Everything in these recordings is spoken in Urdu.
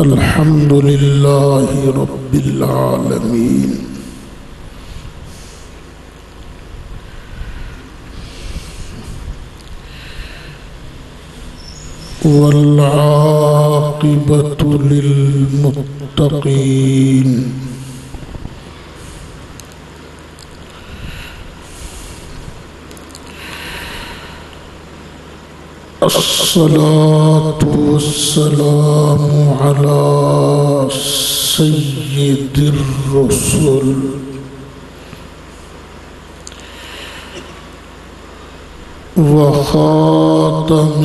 الحمد لله رب العالمين والعاقبة للمتقين الصلاة والسلام على سيد الرسل وخاتم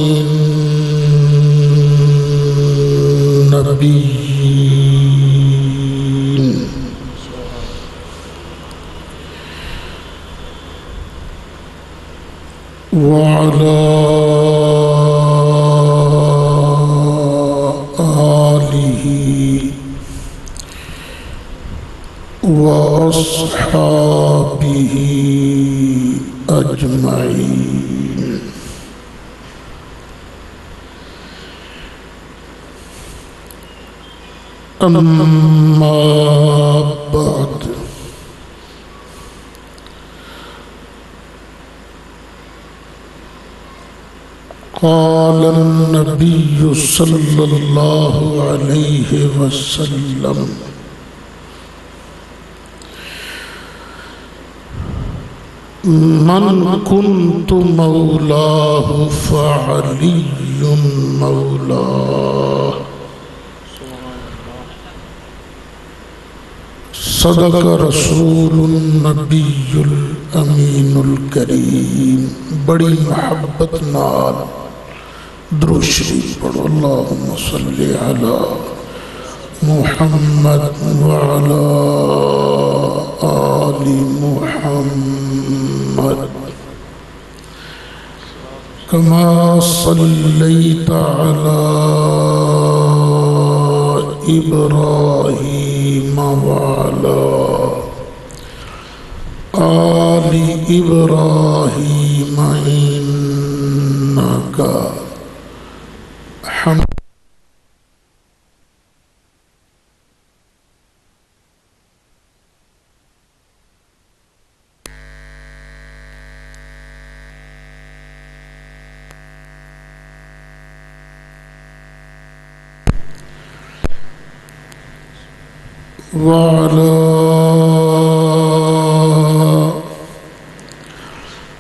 النبيين وعلى وأصحابه أجمعين أما بعد قال النبي صلى الله عليه وسلم من كنت مولاه فعلي مولاه صدق رسول النبی الامین الکریم. بڑی محبت نال درود شریف پڑھو. اللہم صلی علی محمد وعلی آل محمد کما صلیت علی ابراہیم وعلی آل ابراہیم انک حمید وعلى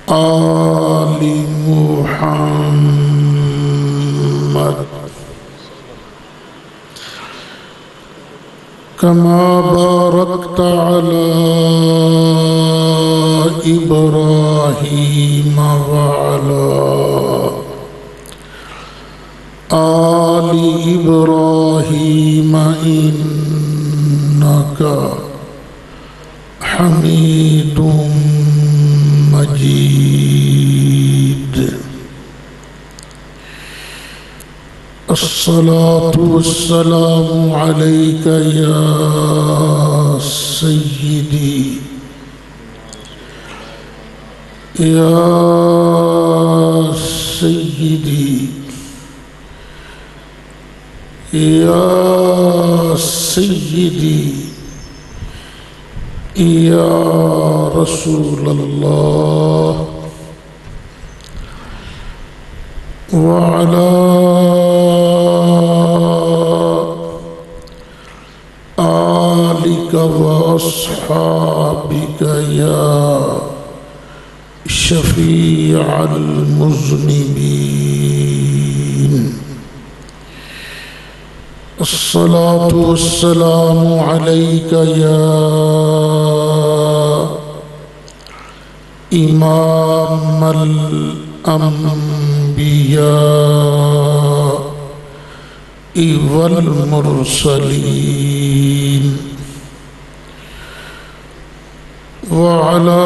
آل محمد كما باركت على إبراهيم وعلى آل إبراهيم إنك حميد مجيد. الصلاة والسلام عليك يا سيدي يا سيدي يا سيدي يا رسول الله وعلى آلك وأصحابك يا شفيع المذنبين. الصلاة والسلام عليك يا إمام الأنبياء والمرسلين وعلى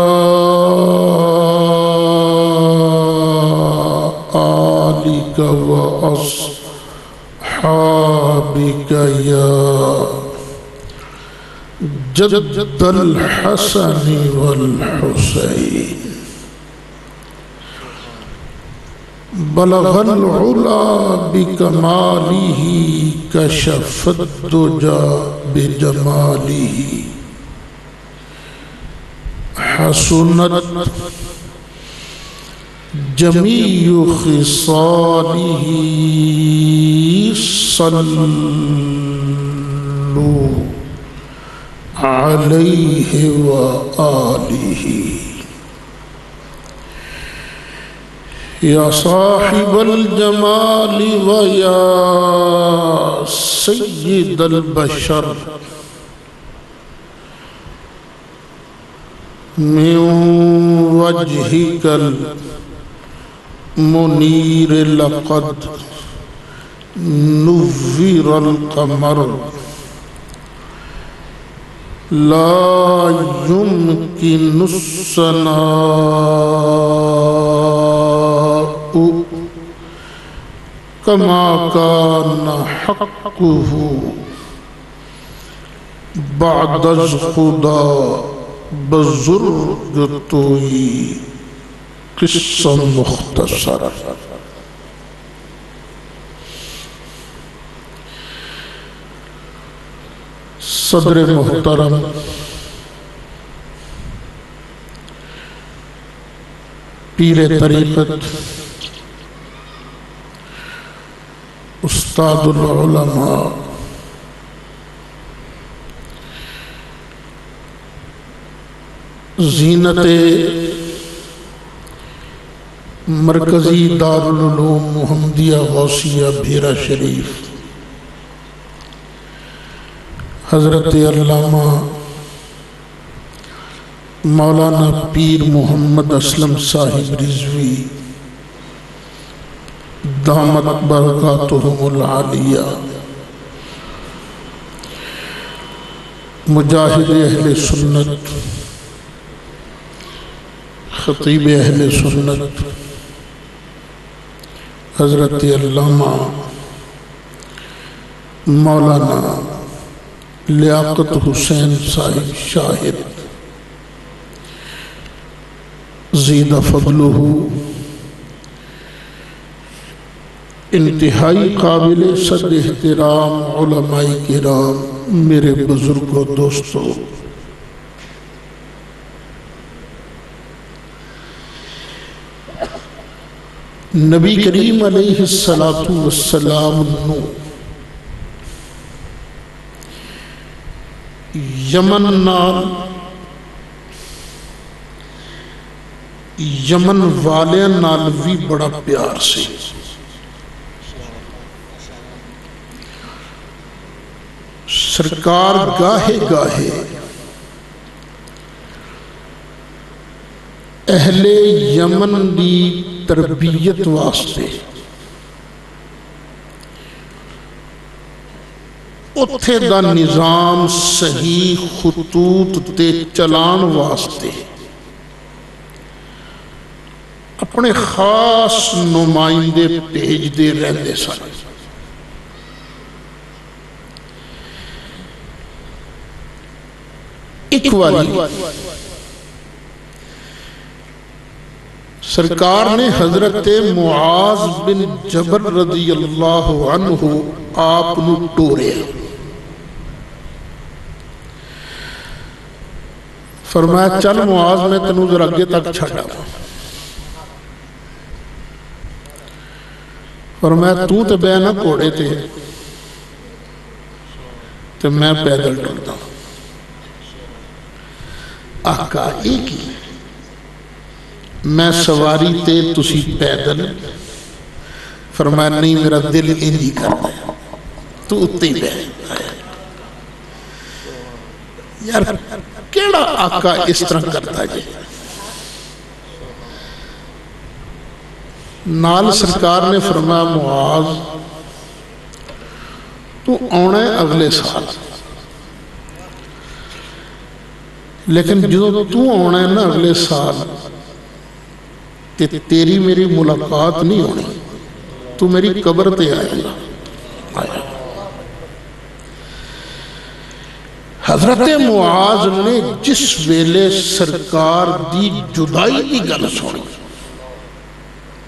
آلك وأصحابك يا جد الحسن والحسين بلغ العلا بکمالہ کشف الدجا بجمالہ حسنت جمیع خصالہ صلو علیہ وآلہ یا صاحب الجمال ویا سید البشر من وجهك المنیر لقد نور القمر لا يمكن الثناء كما كان حقه بعد خدا بزرگ توئی قصہ مختصر صدر محترم پیر طریقت استاد العلماء زینت مرکزی دارالعلوم محمدیہ غوثیہ بھیرا شریف حضرت علامہ مولانا پیر محمد اسلم صاحب رضوی دامت برکاتہم العالیہ مجاہد اہل سنت خطیب اہل سنت حضرت علامہ مولانا لیاقت حسین صاحب شاہد زید فضلہ انتہائی قابل صد احترام علماء کرام میرے بزرگوں دوستوں نبی کریم علیہ السلام نو یمن نال یمن والے نال بھی بڑا پیار سے سرکار گاہے گاہے اہل یمن دی تربیت واسطے اتھے دا نظام صحیح خطوط تے چلان واسطے اپنے خاص نمائندے بھیج دے رہندے سن ایک والی سرکار نے حضرت معاذ بن جبل رضی اللہ عنہ آپ نو ٹورے فرمایا چل معاذ میں تنو ذرا اگے تک چھڑا فرمایا تو تے بے نہ کوڑے تے تے میں پیدل ٹرتا آقا ایک ہی میں سواری تے تسی پیدل فرمایا نہیں میرا دل انہی کرتا ہے تو اتے بے یار کیڑا آقا اس طرح کرتا ہے نال سرکار نے فرمایا معاذ تو آنا ہے اگلے سال لیکن جو تو آنا ہے نا اگلے سال تیری میری ملاقات نہیں ہونی تو میری قبر تے آئے گا حضرت معاذ نے جس ویلے سرکار دی جدائی دی گل سنی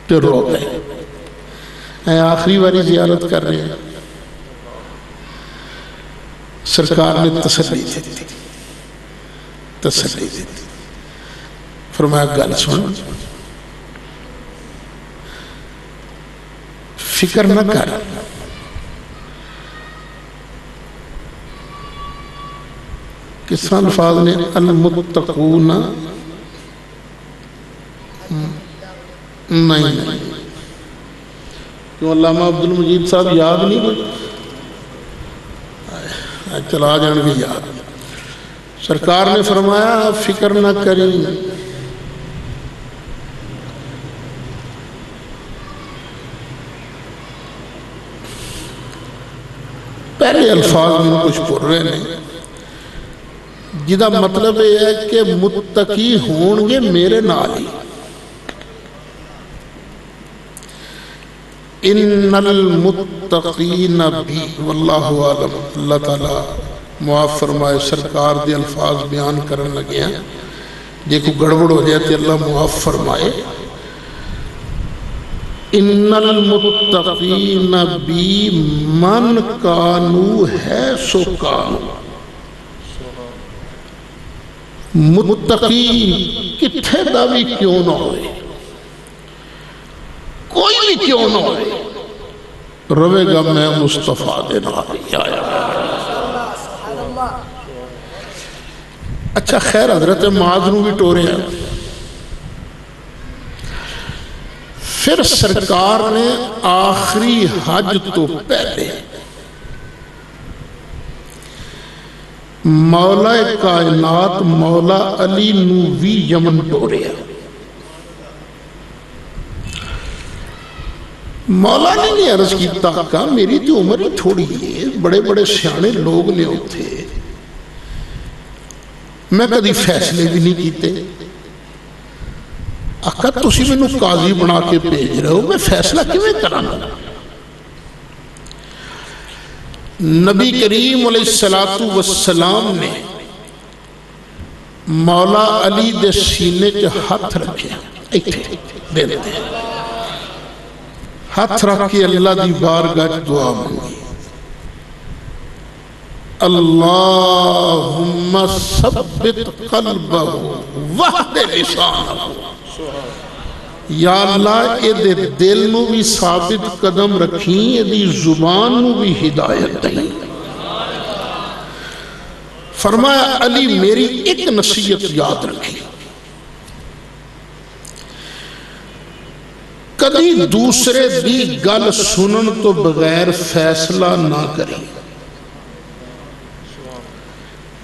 تے رو گئے ہیں آخری باری زیارت کر رہے ہیں. سرکار نے تسلی دیتی فرمایا گل سن فکر نہ کر کس طرح الفاظ نے المتقون نہیں کیوں علامہ عبدالمجید صاحب یاد نہیں ہوئی چلا جان بھی یاد. سرکار نے فرمایا فکر نہ کریں پہلے الفاظ میں کچھ پڑھ رہے ہیں جدا مطلب یہ ہے کہ متقی ہون گے میرے نال ہی. ان المتقین بھی واللہ عالم. اللہ تعالیٰ معاف فرمائے. سرکار دے الفاظ بیان کرن لگے ہیں جے کو گڑبڑ ہو جائے تو اللہ معاف فرمائے. ان المتقین بھی من کانو ہے سو کانو. متقی کتھے دا بھی کیوں نہ ہوئے کوئی بھی کیوں نہ ہوئے روے گا میں مصطفیٰ دے نال آیا. اچھا خیر حضرت معاذ نو بھی ٹورے ہیں. پھر سرکار نے آخری حج تو پہلے مولا کائنات مولا علی نو بھی یمن ٹورے ہیں. مولا نے نہیں عرض کیتا کہ میری تو عمر ہی تھوڑی ہے بڑے بڑے سیانے لوگ نے ہوتے میں کدی فیصلے بھی نہیں کیتے. آقا تسی میں نو قاضی بنا کے بھیج رہے ہو میں فیصلہ کیویں کراں. نبی کریم علیہ السلام نے مولا علی دے سینے کے ہاتھ رکھے دے دیتے ہاتھ رکھ کے اللہ دی بارگاہ دعا مانگی. اللہم ثبت قلبہ وحد لسانہ. یا اللہ اے دے دل نو بھی ثابت قدم رکھیں اے دی زبان نو بھی ہدایت دیں. فرمایا علی میری ایک نصیحت یاد رکھیں کدی دوسرے دی گل سنن تو بغیر فیصلہ نہ کریں.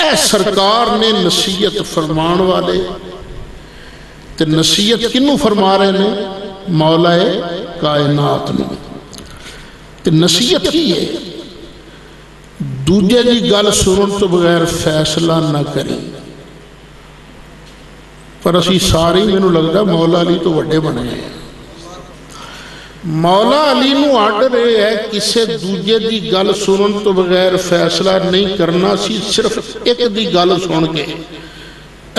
اے سرکار نے نصیحت فرمان والے تے نصیحت کنوں فرما رہے ہیں مولا کائنات نے. تے نصیحت کی ہے دوجے دی گل سنن تو بغیر فیصلہ نہ کریں. پر اسی سارے میں نو لگتا مولا علی تو وڈے بنے ہیں. مولا علی نو آرڈر ہے کسے دوجے دی گل سنن تو بغیر فیصلہ نہیں کرنا. سی صرف ایک دی گل سن کے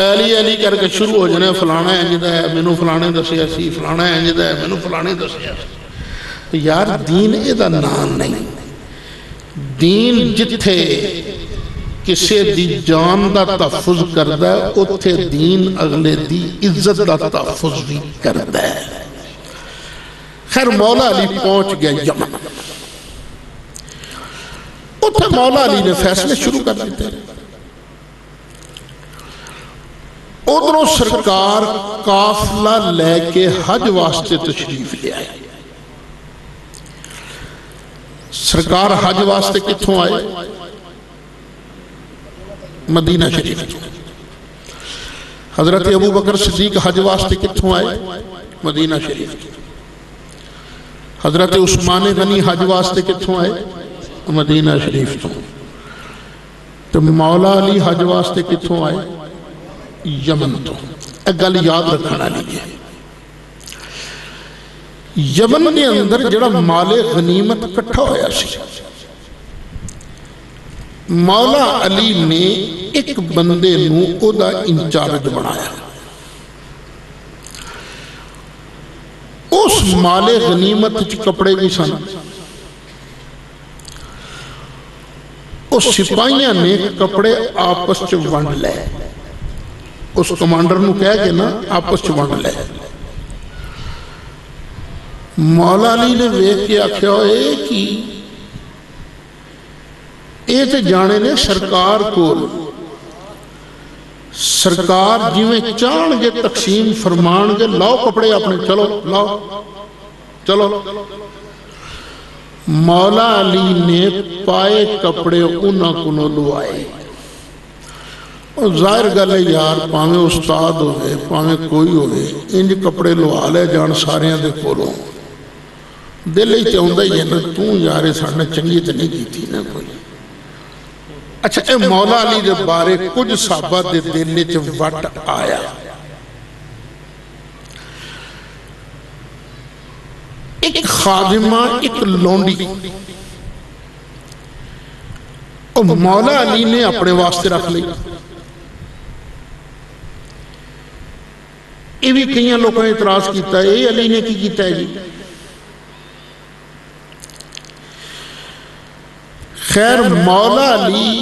علی علی کر کے شروع ہو جانے فلانا انجدہ ہے میں نو فلانے دسیا سی فلانا انجدہ ہے میں نو فلانے دسیا سی. یار دین اے دا نام نہیں. دین جتھے کسے دی جان دا تحفظ کردہ ہے اتھے دین اگلے دی عزت دا تحفظ بھی کردہ ہے. خیر مولا علی پہنچ گیا یمن. اتھے مولا علی نے فیصلے شروع کر دیتے. ادھروں سرکار قافلہ لے کے حج واسطے تشریف لے آئے. سرکار حج واسطے کتھوں آئے مدینہ شریف. حضرت ابو بکر صدیق حج واسطے کتھوں آئے مدینہ شریف. حضرت عثمان غنی حج واسطے کتھوں آئے مدینہ شریف تو مولا علی حج واسطے کتھوں آئے یمن تو. ایک گل یاد رکھنا لیجئے یمن کے اندر جڑا مال غنیمت کٹھا ہویا سی مولا علی نے ایک بندے نو او دا انچارج بنایا. اس مال غنیمت کپڑے بھی سن. اس سپاہیاں نے کپڑے آپس چ ونڈ لے. اس کمانڈر نو کہہ کے نا آپس چ ونڈ لے. مولا علی نے ویکھ کے آکھیا اے کی اے تے جانے نے سرکار کول. سرکار جویں چاہن گے تقسیم فرمان گے لاؤ کپڑے اپنے چلو لاؤ چلو. مولا علی نے پائے کپڑے انہاں کولوں لوائے. ظاہر گل ہے یار پاویں استاد ہوئے پاویں کوئی ہوئے انج کپڑے لوا لے جان ساریاں دے کولوں. دل ہی چاہندا ہی ہے نا تو یار ساڈے نال چنگی تے نہیں کیتی نا کوئی. اچھا اے مولا علی دے بارے کچھ صحابہ دے دل وچ وٹ آیا. ایک خادمہ ایک لونڈی اور مولا علی نے اپنے واسطے رکھ لی. یہ بھی کئی لوگوں نے اعتراض کیتا ہے اے علی نے کی کیتا ہے جی. خیر مولا علی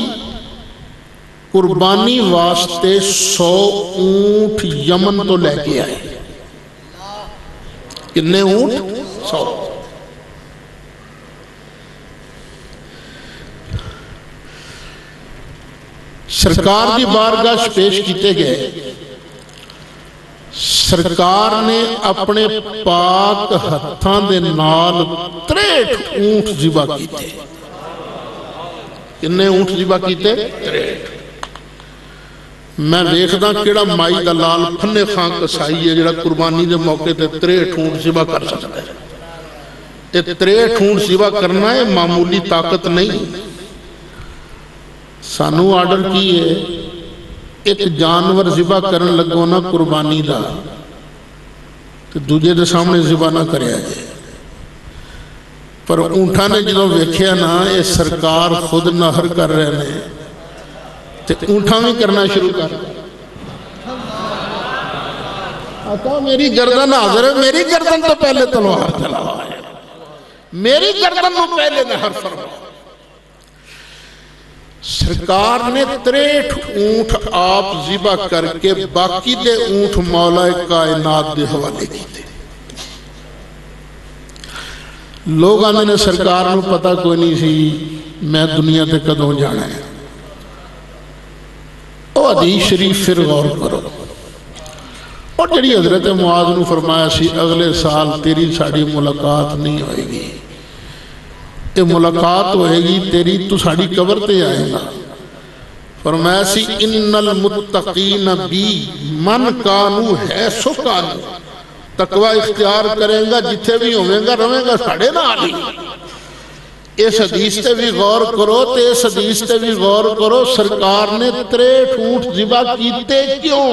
قربانی واسطے 100 اونٹ یمن تو لے کے آئے. کتنے اونٹ؟ 100. سرکار دی بارگاہ پیش کیتے گئے. سرکار نے اپنے پاک ہتھاں دے نال 63 اونٹ ذبح کیتے. کتنے اونٹ ذبح کیتے؟ 63. میں دیکھدا کیڑا مائی دا لال پھنے خان کسائی ہے جڑا قربانی دے موقع تے 63 اونٹ ذبح کر سکتا ہے. یہ 63 اونٹ ذبح کرنا ہے معمولی طاقت نہیں. سانو آرڈر کی ہے ایک جانور ذبح کرن لگو نا قربانی دا تو دوجے دے سامنے ذبح نہ کریا جائے. پر اونٹھا نے جدوں ویکھیا نا یہ سرکار خود نہر کر رہے ہیں تو اونٹھا بھی کرنا شروع کر. آقا میری گردن حاضر ہے, میری گردن تو پہلے تلوار چلاوا ہے, میری گردن تو پہلے نہر فرما. سرکار نے 63 اونٹ آپ ذبح کر کے باقی دے اونٹ مولا کائنات دے حوالے کی تھے. لوگ آنے نے سرکار نو پتہ کوئی نہیں سی میں دنیا تے کدوں جانا ہے. او حدیث شریف پھر غور کرو. اور جڑی حضرت معاذ نو فرمایا سی اگلے سال تیری ساڑی ملاقات نہیں ہوئے گی, یہ ملاقات ہوئے گی تیری تو ساڑی قبر تے آئے گا. فرمایا سی ان المتقین بی من کانو ہے سو کانو. تقوی اختیار کریں گا جتھے بھی ہوئیں گا رویں گا ساڑے نہ آلی. اس حدیث تے بھی غور کرو تے اس حدیث تے بھی غور کرو. سرکار نے 63 اونٹ ذبح کیتے کیوں؟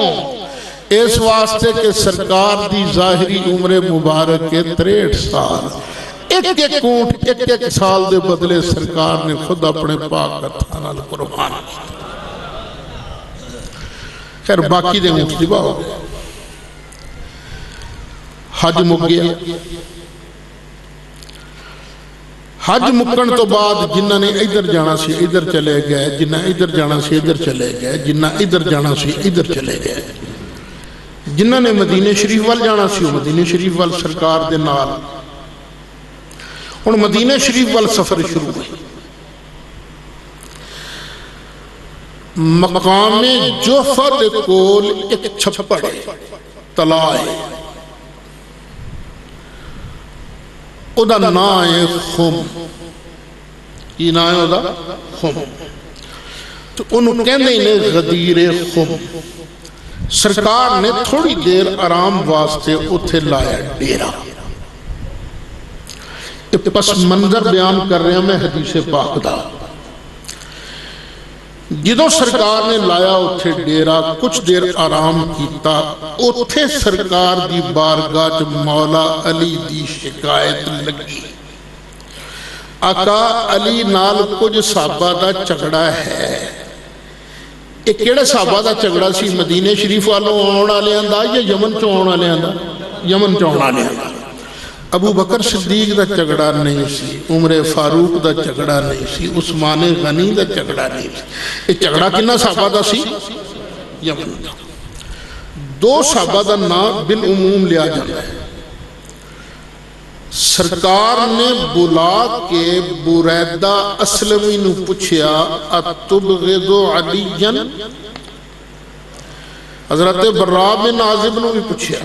اس واسطے کہ سرکار دی ظاہری عمر مبارک کے 63 سال ایک ایک اونٹ ایک ایک سال دے بدلے سرکار نے خود اپنے پاک ہتھاں قربان کیا. خیر باقی دے اونٹ ذبح ہو گئے. حج مک گیا. حج مکن تو بعد جنہ نے ادھر جانا سی ادھر چلے گئے, جنہ ادھر جانا سی ادھر چلے گئے, جنہ ادھر جانا سی ادھر چلے گئے. جنہ نے مدینہ شریف وال جانا سی وہ مدینہ شریف وال سرکار دے نال. اور مدینہ شریف وال سفر شروع ہوئی. مقام جوفہ دے کول ایک چھپڑ تلائے, او دا نام ہے خم. کی نام ہے او دا خم. تو انہوں کہنے نے غدیر خم. سرکار نے تھوڑی دیر آرام واسطے اتھے لایا ڈیرا. پس منظر بیان کر رہے ہیں میں حدیث پاک دا. جدوں سرکار نے لایا اتھے ڈیرا کچھ دیر آرام کیتا, اتھے سرکار دی بارگاہ مولا علی دی شکایت لگی. آقا علی نال کچھ صحابہ دا چگڑا ہے. ایک کیڑے صحابہ دا چگڑا سی مدینہ شریف والوں آنا لے آندہ یا یمن چوں آنا لے آندہ؟ یمن چوں آنا لے آندہ. ابو بکر صدیق دا جھگڑا نہیں سی، عمر فاروق دا جھگڑا نہیں سی، عثمان غنی دا جھگڑا نہیں سی. یہ جھگڑا کنہ صحابہ دا سی؟ یمن دا. دو صحابہ دا نام بالعموم لیا جانا ہے. سرکار نے بلا کے بریدہ اسلمی نو پوچھیا اتبغض علیاً، حضرت براء بن عازب نو بھی پوچھیا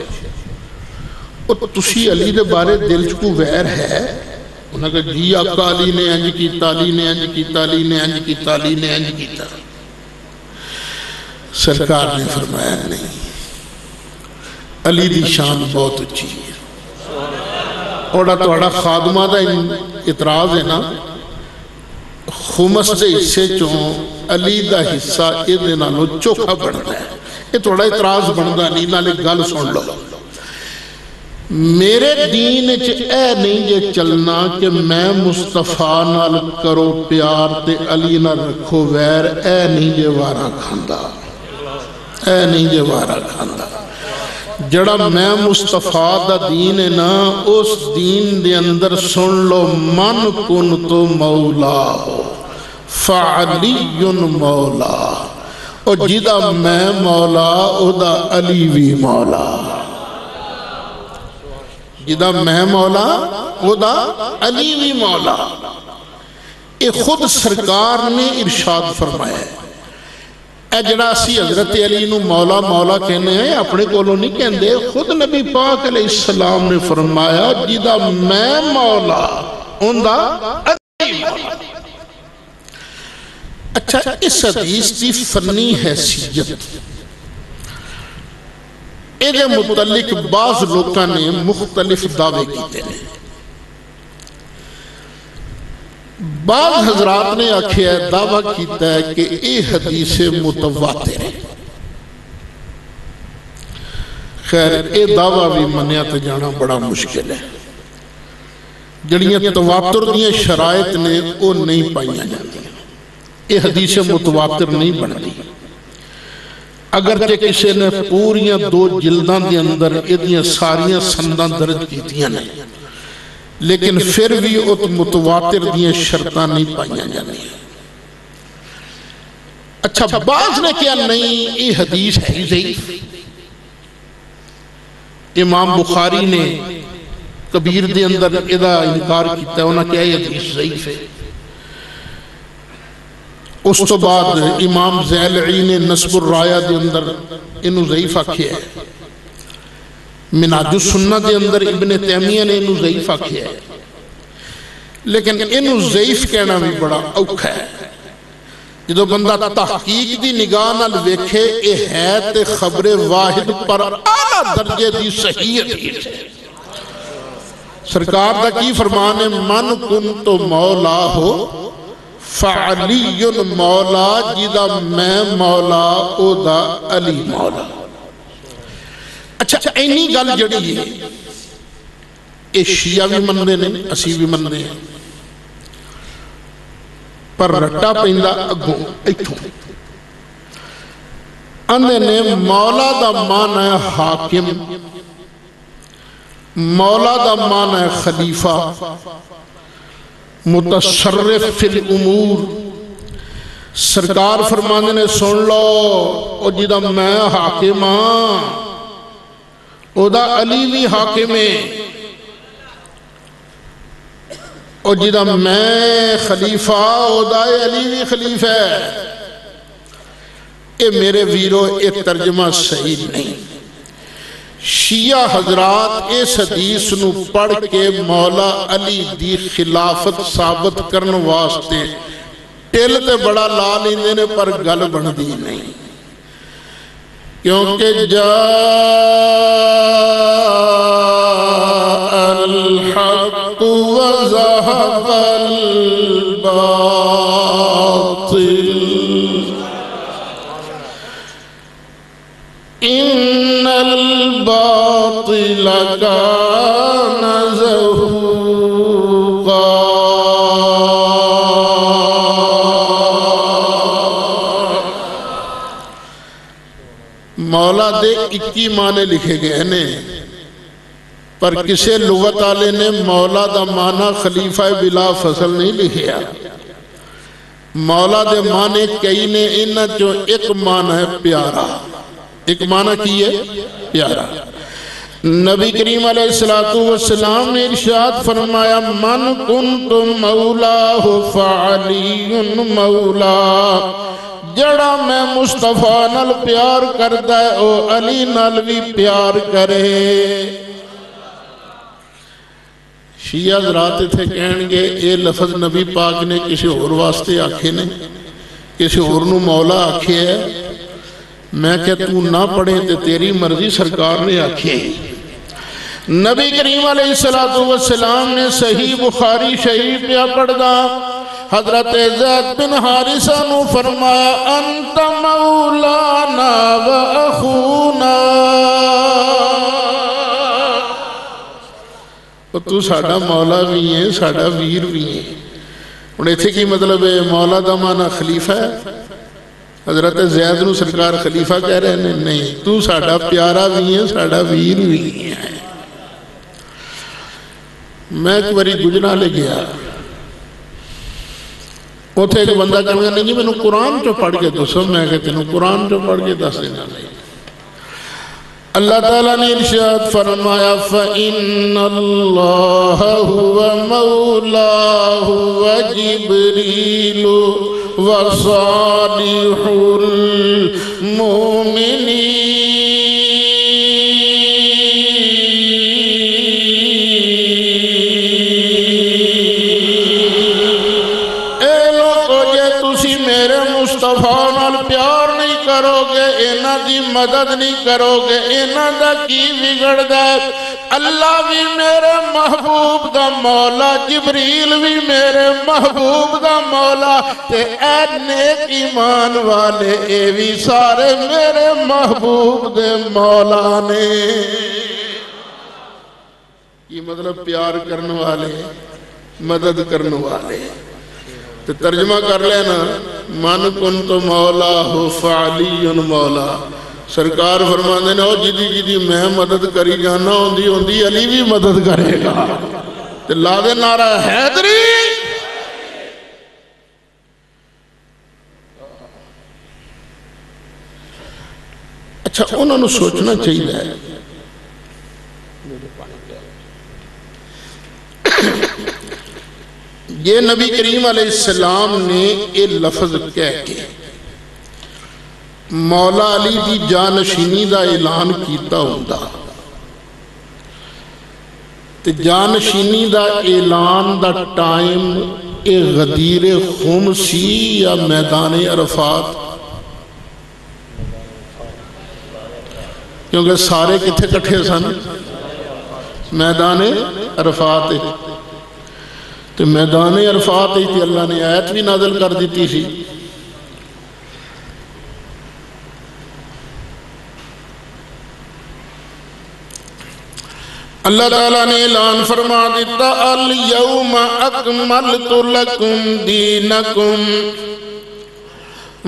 تسی علی دے بارے دل چکو ویر ہے؟ انہوں نے کہا جی آقا علی نے انج کیتا، علی نے انج کیتا، علی نے انج کیتا، علی نے انج کیتا. سرکار نے فرمایا نہیں، علی دی شان بہت اچھی ہے. اور توڑا خادمہ دا اعتراض ہے نا، خمس دے حصے چون علی دا حصہ ادھے نالو چوکھا بڑھتا ہے. یہ توڑا اعتراض بڑھتا نہیں، نالے گل سن لو. میرے دین اے نہیں جے چلنا کہ میں مصطفیٰ نال کرو پیار تے علی نال رکھو ویر، اے نہیں جے وارا کھاندا، اے نہیں جے وارا کھاندا. جڑا میں مصطفیٰ دا دین ہے نا، اس دین دے اندر سن لو من کنت مولا ہو فعلی مولا، اور جدا میں مولا او دا علی بھی مولا. جدا میں مولا او دا علی بھی مولا. یہ خود سرکار نے ارشاد فرمایا ہے. اے جڑا سی حضرت علی نو مولا مولا کہنے ہیں اپنے کولوں نہیں کہندے، خود نبی پاک علیہ السلام نے فرمایا جدا میں مولا ان دا علی مولا. اچھا، اس حدیث دی فنی حیثیت ایدے متعلق بعض لوگاں نے مختلف دعوے کیتے ہیں. بعض حضرات نے آکھیا ہے، دعویٰ کیتا ہے کہ اے حدیث متواتر ہے. خیر اے دعویٰ بھی منیات جانا بڑا مشکل ہے. جڑیاں تواتر دیاں شرائط نے وہ نہیں پائیاں جاتی. اے حدیث متواتر نہیں بنتی. اگرچہ کسی نے پوریاں 2 جلدان دے اندر ادھیاں ساریاں سندان درج کیتیاں نہیں، لیکن پھر بھی ات متواتر دیاں شرطاں نہیں پائیاں جاتی. اچھا، بعض نے کیا نہیں یہ حدیث ہے ضعیف. امام بخاری نے کبیر دے اندر ادھا انکار کیتا ہے، انہاں کیا یہ حدیث ضعیف ہے. اس تو بعد امام زیلعی نے نصب الرایہ دے اندر انہوں ضعیف آکھیا ہے. مناج السنہ دے اندر ابن تیمیہ نے انہوں ضعیف آکھیا ہے. لیکن انہوں ضعیف کہنا بھی بڑا اوکھا ہے. جدو بندہ تحقیق دی نگاہ نال ویکھے اے ہے تے خبر واحد پر اعلیٰ درجے دی صحیح حدیث ہے. سرکار دا کی فرمان ہے، من کنت مولا ہو فعلی مولا، جدا میں مولا او دا علی مولا. اچھا، اینی گل جڑی ہے اے شیعہ بھی مندے نے، اسی بھی مندے ہیں، پر رٹا پہندہ اگوں ایتھوں. اندھے نے مولا دا معنی ہے حاکم، مولا دا معنی ہے خلیفہ، متصرف فی الامور. سرکار فرمانے نے سن لو او جدا میں حاکم ہاں او دا علی بھی حاکم ہے، او جدا میں خلیفہ او دا علی بھی خلیفہ ہے. اے میرے ویرو اے ترجمہ صحیح نہیں. شیعہ حضرات اس حدیث نو پڑھ کے مولا علی دی خلافت ثابت کرن واسطے ٹل تے بڑا لا لیندے نے، پر گل بن دی نہیں. کیونکہ جاء الحق وزہب الباطل ان الباطل کان زہوقا. مولا دے 21 معنی لکھے گئے ہیں. پر کسے لغت آلے نے مولا دا معنی خلیفہ بلا فصل نہیں لکھیا. مولا دے معنی کئی نے انہ جو ایک معنی ہے پیارا. ایک معنی کی ہے پیارا. نبی کریم علیہ السلام نے ارشاد فرمایا من کنت مولاہ فعلی مولا. جڑا میں مصطفیٰ نال پیار کردا ہے او علی نال بھی پیار کرے. شیعہ حضرات تھے کہن گے اے لفظ نبی پاک نے کسی اور واسطے آکھے نے, کسی اور نو مولا آکھے ہے. میں کہ تو نہ پڑھے تے تیری مرضی, سرکار نے آکھے. نبی کریم علیہ السلام نے صحیح بخاری شریف پہ پڑھدا حضرت زید بن حارثہ نو فرمایا انت مولانا و اخونا. تو ساڑھا مولا بھی ہیں, ساڑھا ویر بھی ہیں. انہیں تھے کی مطلب ہے مولا دا معنی خلیفہ ہے. حضرت زید نو سرکار خلیفہ کہہ رہے ہیں نہیں, تو ساڑھا پیارا بھی ہیں, ساڑھا ویر بھی ہیں. میں ایک باری گجنا لے گیا, وہ تھے ایک بندہ کہنے نہیں جی میں نے قرآن جو پڑھ کے دو سو. میں کہتے ہیں قرآن جو پڑھ کے دس دینا نہیں. اللہ تعالیٰ نے ارشاد فرمایا فَإِنَّ اللَّهَ هُوَ مَوْلَاهُ وَجِبْرِيلُ وَصَالِحُ الْمُؤْمِنِينَ. مصطفیٰ نال پیار نہیں کرو گے, اینا دی مدد نہیں کرو گے, اینا دا کی بگڑ گئے. اللہ بھی میرے محبوب دا مولا, جبریل بھی میرے محبوب دا مولا, تے اے نیک ایمان والے اے بھی سارے میرے محبوب دے مولا نے. یہ مطلب پیار کرنے والے, مدد کرنے والے. تو ترجمہ کر لینا من کنت مولا فعلی مولا. سرکار فرما دینا ہو جدی جدی میں مدد کری جانا ہوندی ہوندی علی بھی مدد کرے گا. تو لا دے نعرہ حیدری. اچھا انہوں نے سوچنا چاہیے یہ نبی کریم علیہ السلام نے یہ لفظ کہہ کے مولا علی دی جانشینی دا اعلان کیتا ہوندا. تے جانشینی دا اعلان دا ٹائم اے غدیر خم سی یا میدان عرفات؟ کیونکہ سارے کتھے کٹھے سن میدان عرفات. تو میدان عرفات تھی اللہ نے آیت بھی نازل کر دیتی تھی. اللہ تعالیٰ نے اعلان فرما دیتا الیوم اکملت لکم دینکم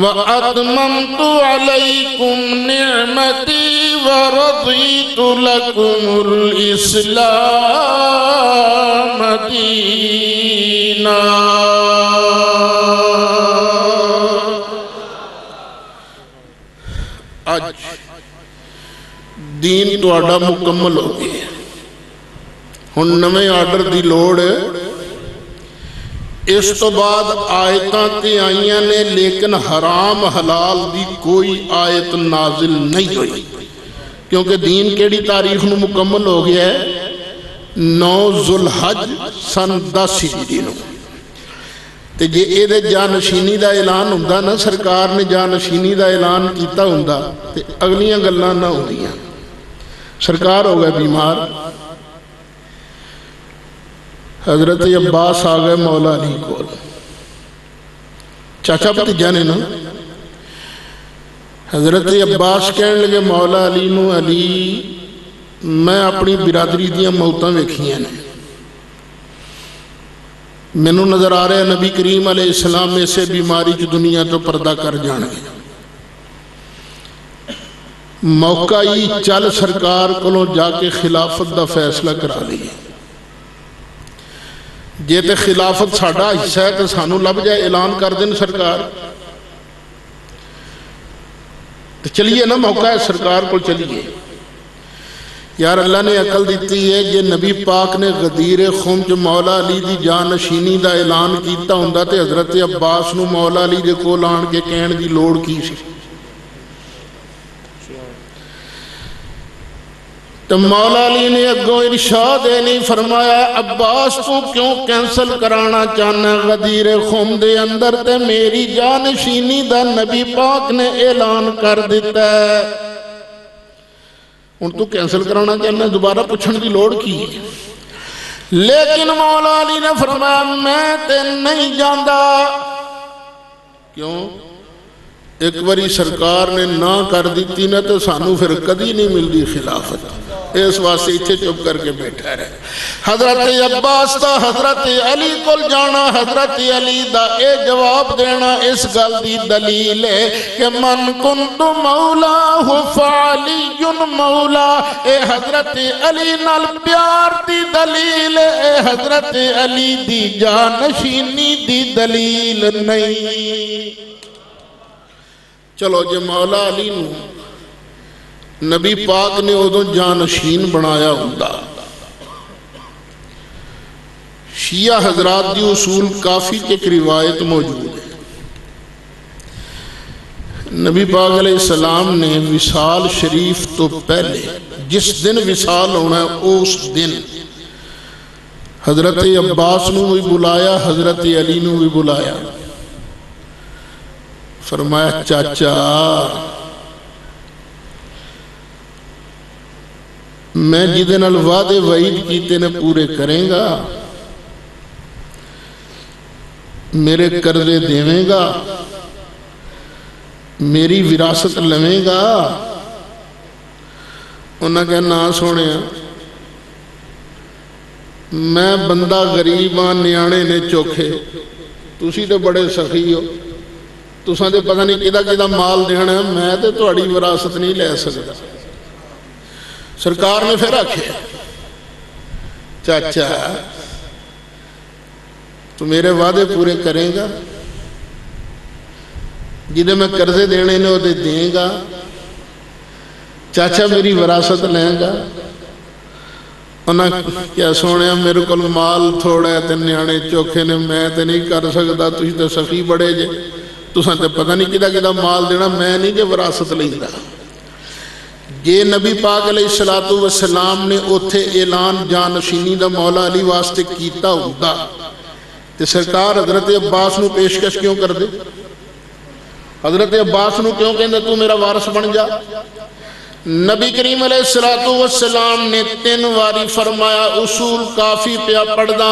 وَأَتْمَمْتُ عَلَيْكُمْ نِعْمَتِي وَرَضِيتُ لَكُمُ الْإِسْلَامَ دِينًا. آج دین تو آڈا مکمل ہو گئے. ہن نمیں آڈر دی لوڑ اس تو بعد آیتاں تے آئیاں نے, لیکن حرام حلال دی کوئی آیت نازل نہیں ہوئی. کیونکہ دین کیڑی تاریخ نو مکمل ہو گیا ہے 9 ذوالحج سن 10 ہجری نو. تے جے اے دے جانشینی دا اعلان ہوندا نا, سرکار نے جانشینی دا اعلان کیتا ہوندا تے اگلیاں گلاں نہ ہوندیاں. سرکار ہو گئے بیمار, حضرت عباس آ گئے مولا علی کو, چاچا بھتیجا نے نا. حضرت عباس کہنے لگے مولا علی نو, علی میں اپنی برادری دیاں موتاں ویکھیاں نے, مینوں نظر آ رہا ہے نبی کریم علیہ السلام اسے بیماری کی دنیا تو پردہ کر جانے. موقع ہی چل سرکار کو جا کے خلافت دا فیصلہ کرا لیے جے تے خلافت ساڑھا حصہ ہے تو سانو لب جائے اعلان کر دیں سرکار تو چلیے نا موقع ہے سرکار کو چلیے یار اللہ نے عقل دیتی ہے جے نبی پاک نے غدیر خم جو مولا علی دی جانشینی دا اعلان کیتا ہوندا تے حضرت عباس نو مولا علی دے کول آن کے کہن دی لوڑ کی سی تو مولا علی نے اگوں ارشاد نہیں فرمایا عباس تو کیوں کینسل کرانا چاہنا غدیر خم دے اندر تے میری جانشینی دا نبی پاک نے اعلان کر دیتا ہے ان تو کینسل کرانا چاہنا دوبارہ پوچھن دی لوڑ کی لیکن مولا علی نے فرمایا میں تے نہیں جاندا کیوں ایک باری سرکار نے نہ کر دیتی نہ تو سانو پھر کدی نہیں ملدی خلافت اس واسطے اتھے چپ کر کے بیٹھا رہے حضرت عباس دا حضرت علی کول جانا حضرت علی دا اے جواب دینا اس گل دی دلیل ہے کہ من کنت مولا فعلی مولا اے حضرت علی نال پیار دی دلیل اے حضرت علی دی جانشینی دی دلیل نہیں چلو جے مولا علی نو نبی پاک نے ادھوں جانشین بنایا ہوندا شیعہ حضرات دی اصول کافی ایک روایت موجود ہے نبی پاک علیہ السلام نے وصال شریف تو پہلے جس دن وصال ہونا ہے اس دن حضرت عباس نو بھی بلایا حضرت علی نو بھی بلایا فرمایا چاچا میں جدن الوعد وعید کیتے نے پورے کریں گا میرے قرضے دیویں گا میری وراثت لویں گا انہاں کہا نا سونے میں بندہ غریباں نیانے نے چوکھے تسی تو بڑے سخی ہو تساں تے پتہ نہیں کدہ مال دینا ہے میں تے تہاڈی وراثت نہیں لے سکتا سرکار نے پھر آکھے چاچا تو میرے وعدے پورے کریں گا جنہیں میں قرضے دینے نے وہ دیں گا چاچا میری وراثت لیں گا انہاں کیا سونے میرے کل مال تھوڑا ہے تے نیانے چوکھے نے میں تے نہیں کر سکتا تجھے تے سخی بڑے جے تساں تے پتہ نہیں کدہ مال دینا میں نہیں جے وراثت لیندا یہ نبی پاک علیہ السلام نے اتھے اعلان جانشینی دا مولا علی واسطے کیتا ہوتا تے سرکار حضرت عباس نو پیشکش کیوں کر دے حضرت عباس نو کیوں کہندے تو میرا وارث بن جا نبی کریم علیہ السلام نے 3 واری فرمایا اصول کافی پیا پڑھدا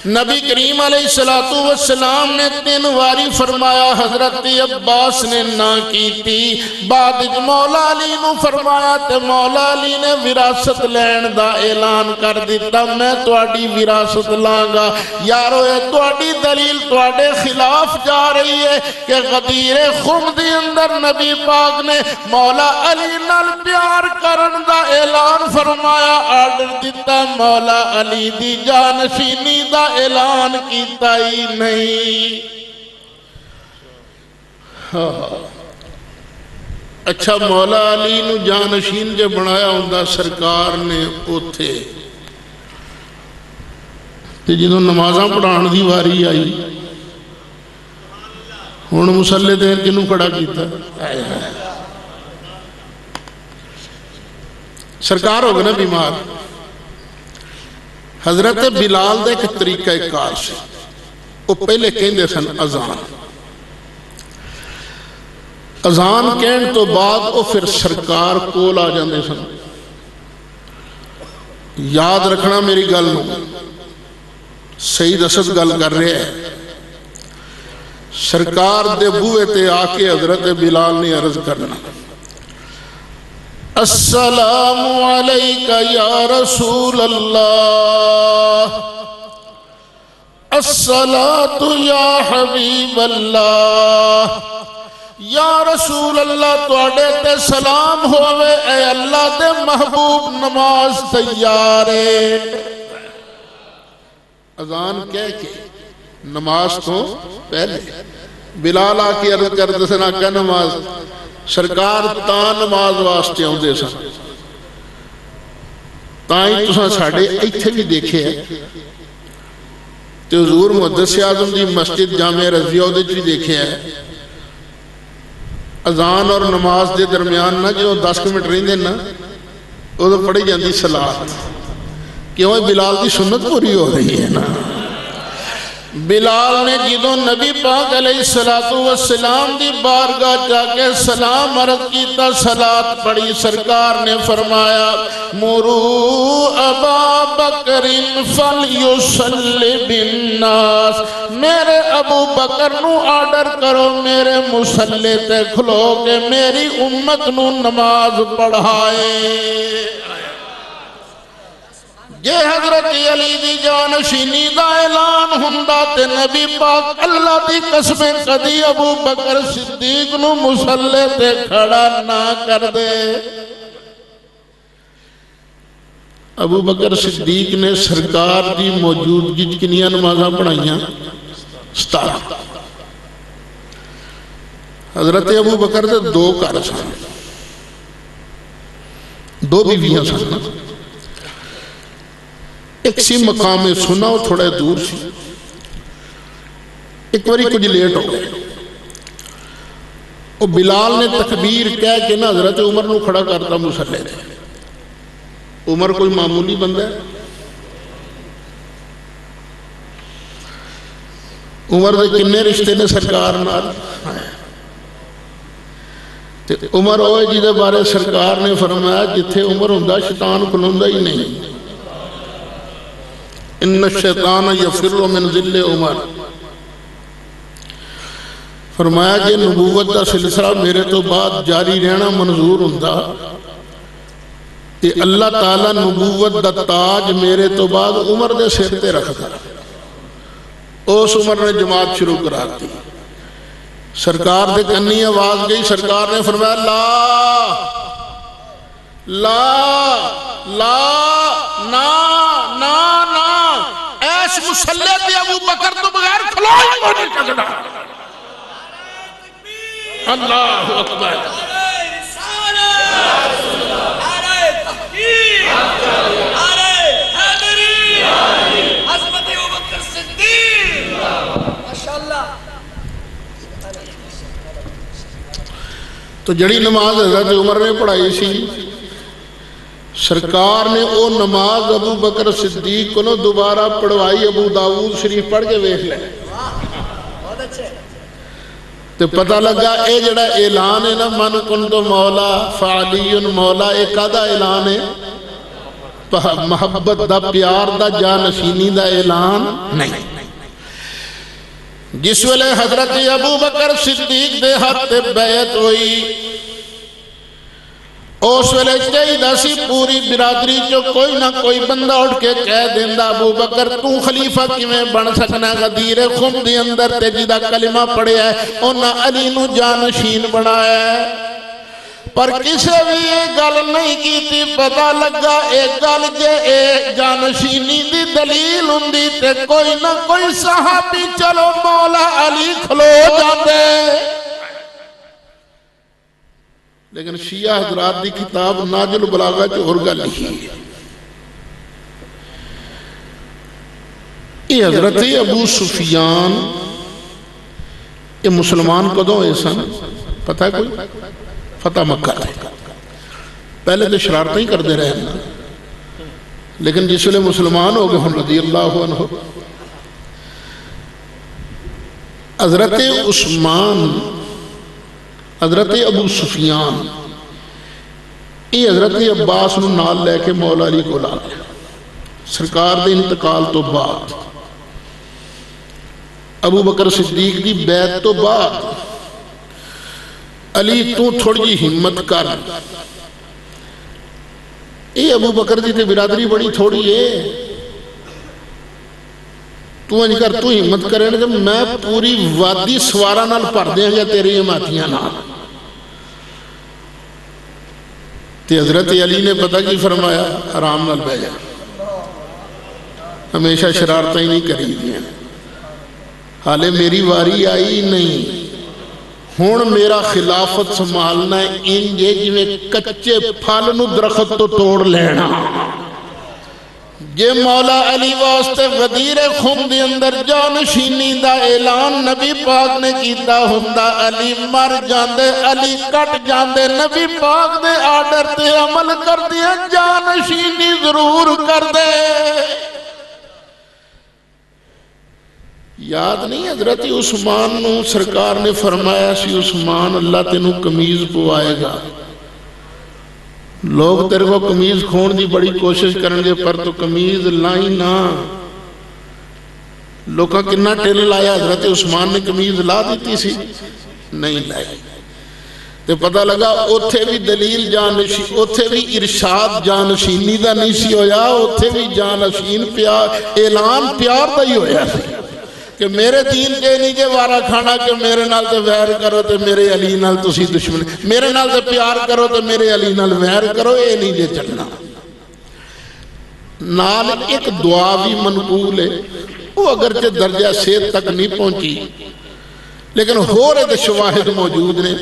نبی کریم علیہ السلام نے 3 واری فرمایا حضرت عباس نے نہ کی تھی بعد مولا علی نو فرمایا تے مولا علی نے وراثت لین دا اعلان کر دیتا میں تواڈی وراثت لانگا یارو اے تواڈی دلیل تواڈے خلاف جا رہی ہے کہ غدیر خم دی اندر نبی پاک نے مولا علی نال پیار کرن دا اعلان فرمایا آرڈر دیتا مولا علی دی جانشینی دا اعلان کیتا ہی نہیں اچھا مولا علی نو جانشین جو بنایا ہوندہ سرکار نے اتھے تے جنہوں نمازاں پڑھان دی واری آئی ہون مسلح دین کنوں کھڑا کیتا سرکار ہو گئے نا بیمار حضرت بلال دے ایک طریقہ کار سے وہ پہلے کہندے سن اذان کہن تو بعد وہ پھر سرکار کول آ جاندے سن یاد رکھنا میری گل نو سید اسد گل کر رہے ہیں سرکار دے بوئے تے آکے حضرت بلال نے عرض کرنا السلام علیکہ یا رسول اللہ الصلاة یا حبیب اللہ یا رسول اللہ تواڈے تے سلام ہوئے اے اللہ دے محبوب نماز تیار ہے اذان کہہ کے نماز تو پہلے بلال آ کے عرض کرتے سنا کہ نماز سرکار تا نماز واسطے ہوں دے سن تائیں تساں ساڑھے ایتھے بھی دیکھے ہے تو حضور محدث اعظم دی مسجد جامع رضیہ دے بھی دیکھے ہے اذان اور نماز دے درمیان نہ جو 10 منٹ رہیں دے نا وہ تو پڑھی جاندی صلاۃ کیوں بلال دی سنت پوری ہو رہی ہے نا بلال نے جدوں نبی پاک علیہ السلام دی بارگاہ جا کے سلام عرض کیتا صلاۃ پڑھی سرکار نے فرمایا مرو ابا بکر فلیصلی بالناس میرے ابو بکر نو آرڈر کرو میرے مصلی تے کھلو کہ میری امت نو نماز پڑھائے یہ حضرت علی دی جانشینی دا اعلان ہندا تے نبی پاک اللہ دی قسمیں کدی ابو بکر صدیق نو مصلی تے کھڑا نہ کر دے ابو بکر صدیق نے سرکار دی موجودگی کنیاں نمازاں پڑھائیاں 17 حضرت ابو بکر دے 2 گھر سن 2 بیویاں سن ایک سی مقام سنا وہ تھوڑے دور سی ایک باری کچھ لیٹ ہو گئے وہ بلال نے تکبیر کہہ کے نا حضرت عمر نو کھڑا کرتا مصلی تھے عمر کوئی معمولی بندہ ہے عمر دے کنے رشتے نے سرکار نال عمر ہوئے جی دے بارے سرکار نے فرمایا جتھے عمر ہوندا شیطان کھلوندا ہی نہیں ان الشیطان یفر من ذل عمر فرمایا کہ نبوت دا سلسلہ میرے تو بعد جاری رہنا منظور ہوندا کہ اللہ تعالیٰ نبوت دا تاج میرے تو بعد عمر دے سر تے رکھتا اس عمر نے جماعت شروع کرا دی سرکار دے کنی آواز گئی سرکار نے فرمایا لا لا لا نا نا نا ایس مصلی تے ابو بکر تو بغیر کھلوئی کو نہیں سکتا اللہ اکبر تو جڑی نماز حضرت عمر نے پڑھائی سی سرکار نے او نماز ابو بکر صدیق کو دوبارہ پڑھوائی ابو داؤد شریف پڑھ کے ویکھ لے تو پتہ لگا اے جڑا اعلان ہے نا من کنت مولا فعلی مولا ایک آدھا اعلان ہے محبت دا پیار دا جانشینی دا اعلان نہیں جس ویلے حضرت ابو بکر صدیق دے ہاتھ بیعت ہوئی اس ویلے چاہیے سی پوری برادری جو کوئی نہ کوئی بندہ اٹھ کے کہہ دیندہ ابو بکر تو خلیفہ کیویں بن سکنا غدیر خم دی اندر تے جیدہ کلمہ پڑھے ہے انہاں علی نو جانشین بنایا ہے پر کسے بھی ایک گل نہیں کی تھی پتہ لگا ایک گل جے ایک جانشینی دی دلیل ہوندی تے کوئی نہ کوئی صحابی چلو مولا علی کھلو جاندے لیکن شیعہ حضرات دی کتاب ناجل البلاغہ جو اور گل لکھی یہ حضرت ابو سفیان یہ مسلمان کدوں ایسا پتہ ہے کوئی فتح مکہ ہے پہلے تو شرارتیں ہی کر دے رہے ہیں لیکن جس لئے مسلمان ہو گئے ہم رضی اللہ عنہ حضرت عثمان حضرت ابو سفیان یہ حضرت عباس نو نال لے کے مولا علی کو لا گیا سرکار دے انتقال تو بعد ابو بکر صدیق دی بیعت تو بعد علی تو تھوڑی ہمت کر اے ابو بکر دی تے برادری بڑی تھوڑی ہے تو انج کر تو ہمت کرے نا میں پوری وادی سوارا نال پڑھ دیں گا تیری حماتیاں نال تے حضرت علی نے پتہ کی فرمایا آرام نال بہ جا ہمیشہ شرارتیں ہی نہیں کری دیا حالے میری واری آئی نہیں ہون میرا خلافت سنبھالنا ہے انجے جویں کچے پھل نو درخت تو توڑ لینا جے مولا علی واسطے غدیر خم دے اندر جانشینی دا اعلان نبی پاک نے کیتا ہوندا علی مر جاندے علی کٹ جاندے نبی پاک دے آرڈر تے عمل کر دیا جانشینی ضرور کر دے یاد نہیں حضرت عثمان نو سرکار نے فرمایا سی عثمان اللہ تینوں قمیض پوائے گا لوگ تیرے کو قمیض کھون دی بڑی کوشش کرنگے پر تو قمیض لائی نا لوگاں کنا ٹیل لایا حضرت عثمان نے قمیض لا دیتی سی نہیں لائی تے پتہ لگا اتھے بھی دلیل جانشین اتھے بھی ارشاد جانشینی دا نہیں سی ہویا اتھے بھی جانشین پیار اعلان پیار دا ہی ہویا سی کہ میرے دین کے نہیں جے وارا کھانا کہ میرے نال تے ویر کرو تے میرے علی نال تسی دشمن میرے نال تے پیار کرو تے میرے علی نال ویر کرو اے نہیں جے چلنا نال ایک دعا بھی منقول ہے وہ اگرچہ درجہ سید تک نہیں پہنچی لیکن ہو رہے دے شواہد موجود نے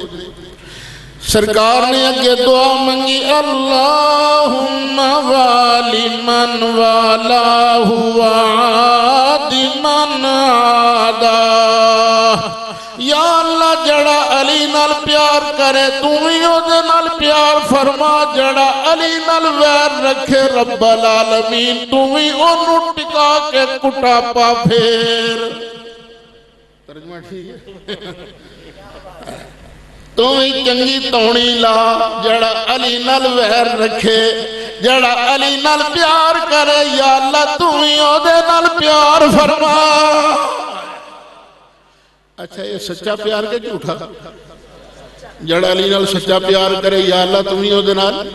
سرکار نے اگے دعا منگی اللہم والی من والا وعادی من عادا یا اللہ جڑا علی نال پیار کرے تمہیں دے نال پیار فرما جڑا علی نال ویر رکھے رب العالمین تمہیں انہوں ٹکا کے کٹا پا پھیر ترجمہ ٹھیک ہے تمہیں چنگی تونی لا جڑا علی نال ویر رکھے جڑا علی نال پیار کرے یا اللہ تمہیں دے نال پیار فرما اچھا یہ سچا پیار کے جھوٹا جڑا علی نال سچا پیار کرے یا اللہ تمہیں دے نال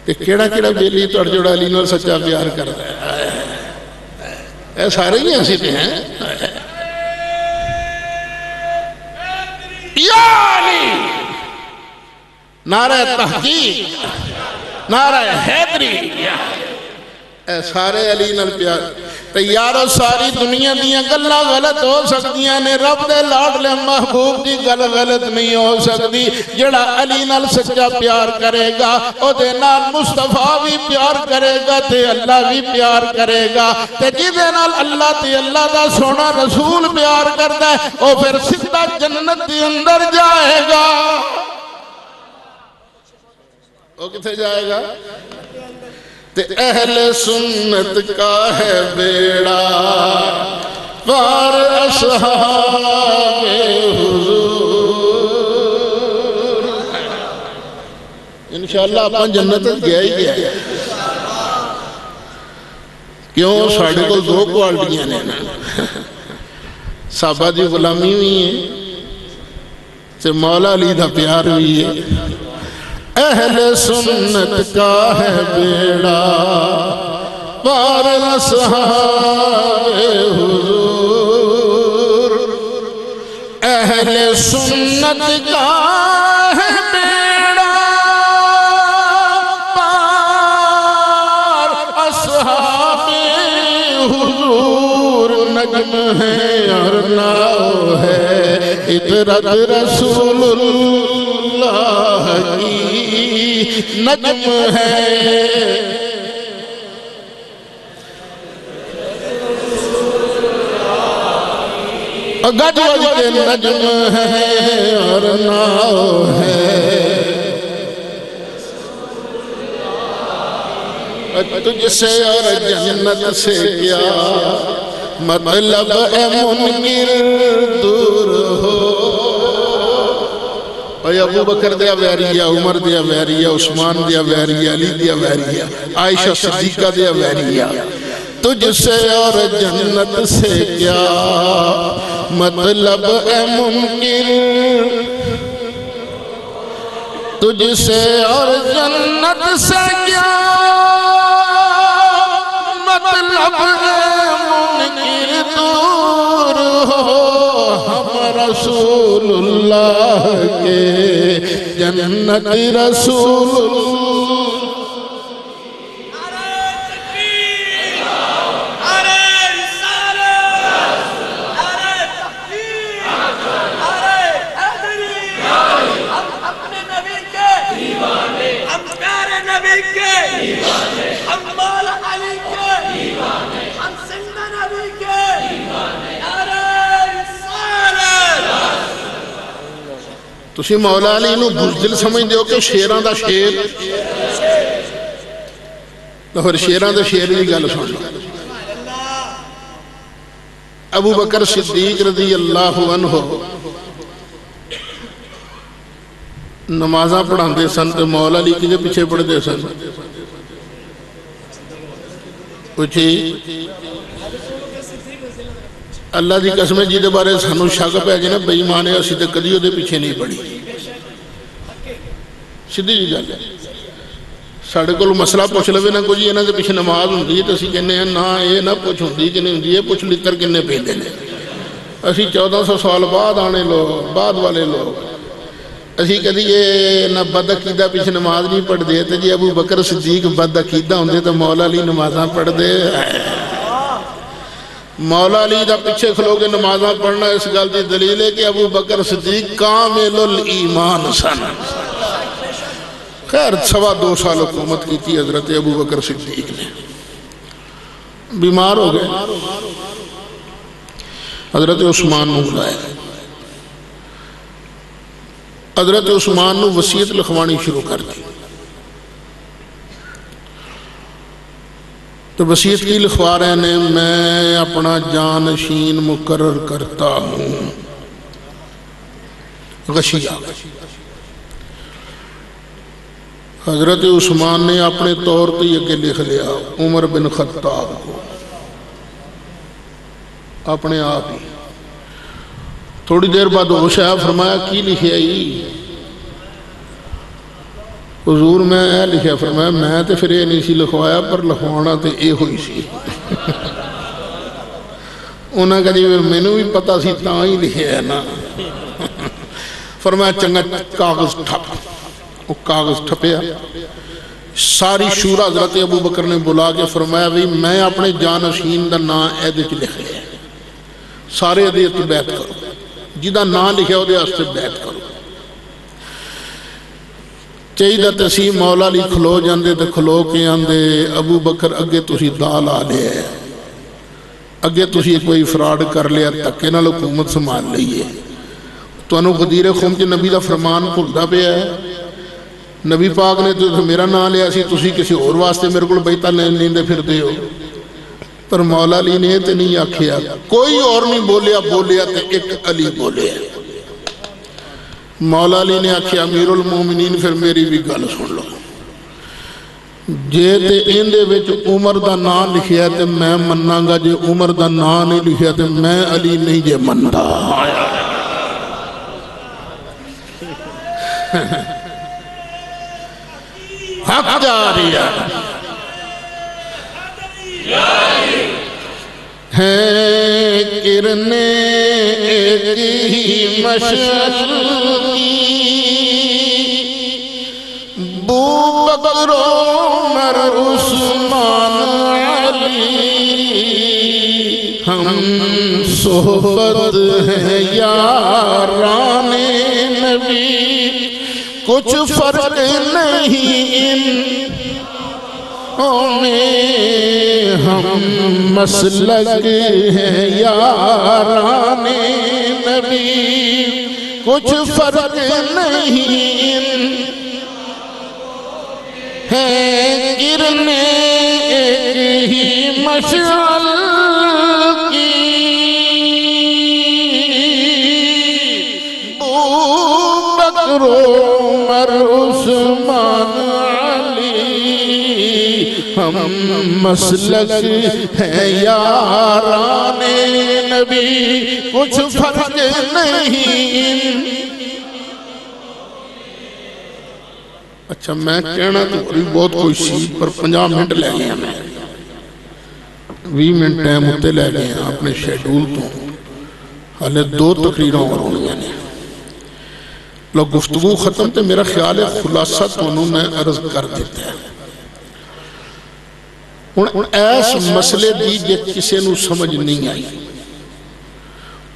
کہ کیڑا کیڑا بیلی تو جڑا علی نال سچا پیار کر رہا ہے اے سارے ہی ایسی پہ ہیں یا علی نعرہ تحقیق نعرہ حیدری اے سارے علی نال پیار تیارو ساری دنیا دیاں گلہ غلط ہو سکتیاں نے رب دے لاڈلے محبوب دی گل غلط نہیں ہو سکتی جڑا علی نال سچا پیار کرے گا او دے نال مصطفیٰ بھی پیار کرے گا تے اللہ بھی پیار کرے گا تے جدے نال اللہ تے اللہ دا سونا رسول پیار کرتا ہے او پھر سدھا جنت دی اندر جائے گا او کتے جائے گا تے اہل سنت کا ہے بیڑا پار اصحاب حضور انشاءاللہ اپنا جنت گیا ہی گیا ہے کیوں ساڑھے کو دو کوالٹیاں نے صحابہ دی غلامی ہوئی ہے تے مولا علی دا پیار ہوئی ہے اہل سنت کا ہے بیڑا پار اصحاب حضور اہل سنت کا ہے بیڑا پار اصحاب حضور نجم ہے اور ناؤ ہے عبرت رسول اللہ کی نجم ہے گج گج کے نجم ہے اور ناؤ ہے تجھ سے اور جنت سے کیا مطلب اے منکر دور ہو اور ابو بکر دیا ویریہ عمر دیا ویریہ عثمان دیا ویریہ علی دیا ویریہ عائشہ صدیقہ دیا ویریہ تجھ سے اور جنت سے کیا مطلب اے منکر تجھ سے اور جنت سے کیا مطلب اے منکر دور ہو ہم رسول اللہ کے جنت رسول تسی مولا علی نو بزدل سمجھ دیو کہ شیران دا شیر تو پھر شیران دا شیر بھی گل سن لو ابو بکر صدیق رضی اللہ عنہ نمازاں پڑھان دے سن تو مولا علی کی پیچھے پڑھ دے سن پوچھی اللہ دی قسم جی دے بارے سانو شک پہ جی نا بے ایمان ہے اسی تے کدی دے پیچھے نہیں پڑھی سیدھی جی گل ہے ساڈے کول مسئلہ پوچھ لوے نا کوئی انہاں دے پیچھے نماز ہوندی ہے تے اسی کہنے ہیں نا اے نہ پوچھ ہوندی کہ نہیں ہوندی ہے پوچھ لتر کنے پیندے نے اسی 1400 سال بعد آنے لوگ بعد والے لوگ اسی کدی یہ نہ بد عقیدہ پیچھے نماز نہیں پڑھ دے تے جی ابو بکر صدیق بد عقیدہ ہوندے تو مولا علی نمازاں پڑھ دے مولا علی دا پیچھے کھلو کے نمازاں پڑھنا اس گل دی دلیل ہے کہ ابو بکر صدیق کامل الایمان سن خیر 2.25 سال حکومت کی تھی حضرت ابو بکر صدیق نے بیمار ہو گئے حضرت عثمان نو بلائے حضرت عثمان نو وصیت لکھوانی شروع کر دی تو وصیت کی لکھوا رہے ہیں میں اپنا جانشین مقرر کرتا ہوں غشیہ حضرت عثمان نے اپنے طور پہ یہ کہ لکھ لیا عمر بن خطاب کو اپنے آپ ہی تھوڑی دیر بعد ہوش آیا فرمایا کی لکھیا ہی حضور میں اے لکھیا فرمایا میں تے پھر یہ نہیں سی لکھوایا پر لکھوانا تے اے ہوئی سی انہاں کہا جی میں نے بھی پتا سی تاں ہی لکھیا ہے نا فرمایا چنگا کاغذ ٹھپ وہ کاغذ ٹھپیا ساری شورا حضرت ابو بکر نے بلا کے فرمایا بھی میں اپنے جانشین دا نا ایدے چ لکھ لیا سارے ایدے تو بیعت کرو جدہ نا لکھیا ہو دے اس سے بیعت کرو چاہیدہ تسی مولا علی کھلو جاندے تے کھلو کے آندے ابو بکر اگے تسی دال آ لے اگے تسی کوئی فراڈ کر لیا تکے نال حکومت سنبھال لئیے تو انہوں غدیر خم کے نبی دا فرمان بھولدا پیا ہے نبی پاک نے تو میرا نام لیا سی تسی کسی اور واسطے میرے کو بیتا لیندے پھر دے ہو پر مولا علی نے تے نہیں آکھیا کوئی اور نہیں بولیا تے ایک علی بولیا مولا علی نے آکھیا امیر المومنین پھر میری بھی گل سن لو جے تے ایندے وچ عمر دا نام لکھیا تے میں مننا گا جے عمر دا نام نہیں لکھیا تے میں علی نہیں جے مندا حق جاری ہے کرنے ایک مشعل بو بکر عمر عثمان علی ہم صحبت ہیں یاران نبی کچھ فرق نہیں میں ہم مسلک ہیں یاران نبی کچھ فرق نہیں ہے گرنے ایک ہی مشعل کی بو بکر عمر عثمان ہم مسلک ہیں یاران نبی کچھ فرق نہیں اچھا میں کہنا تو بہت کوئی سی پر 50 منٹ لے گیا میں 20 منٹ ٹائم ہوتے لے گیا اپنے شیڈول تو حالے 2 تقریروں اور ہوں گے لو گفتگو ختم تے میرا خیال ہے خلاصہ تو انہوں نے عرض کر دیتا ہے ان ایس مسئلے دی جے کسے نو سمجھ نہیں آئی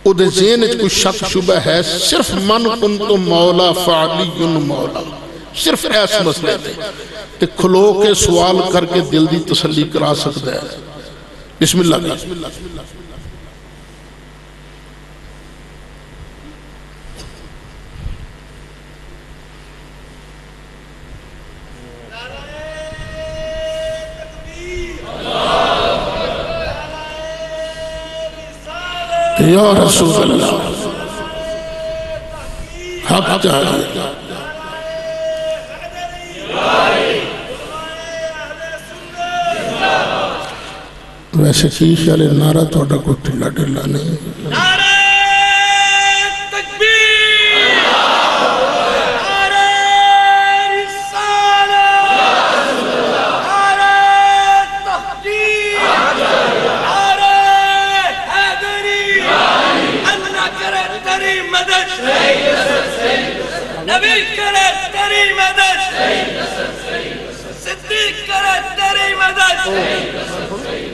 او دے ذہن وچ کوئی شک شبہ ہے صرف من کنتو مولا فعلی مولا صرف ایس مسئلے تے کھلو کے سوال کر کے دل دی تسلی کرا سکتا ہے بسم اللہ یا رسول اللہ حق چاہیے ویسے کی خیال نعرہ توڑا کو ٹھلا ٹھلا نہیں نعرہ تکبیر نعرہ رسالہ نعرہ تحقیق نعرہ حیدری اللہ کرے تیری مدد نبی کرے تیری مدد صدیق کرے تیری مدد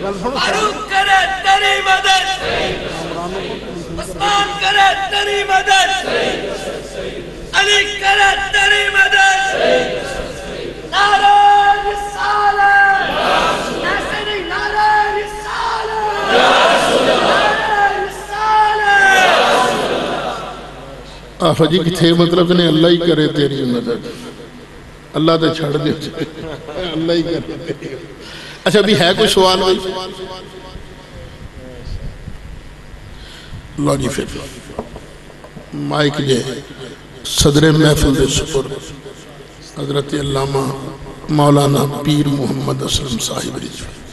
فاروق کرے تیری مدد عثمان کرے تیری مدد علی کرے تیری مدد نعرہ رسالہ ناصری نعرہ رسالہ نعرہ رسالہ آفا جی کتھے مطلب نے اللہ ہی کرے تیری مدد اللہ دے چھڑ دے اللہ ہی کرے تیری مدد اچھا بھی ہے کوئی سوال ہوئی اللہ جی پھر مائک جے صدر محفل دے سپر حضرت علامہ مولانا پیر محمد اسلم صاحب رضوان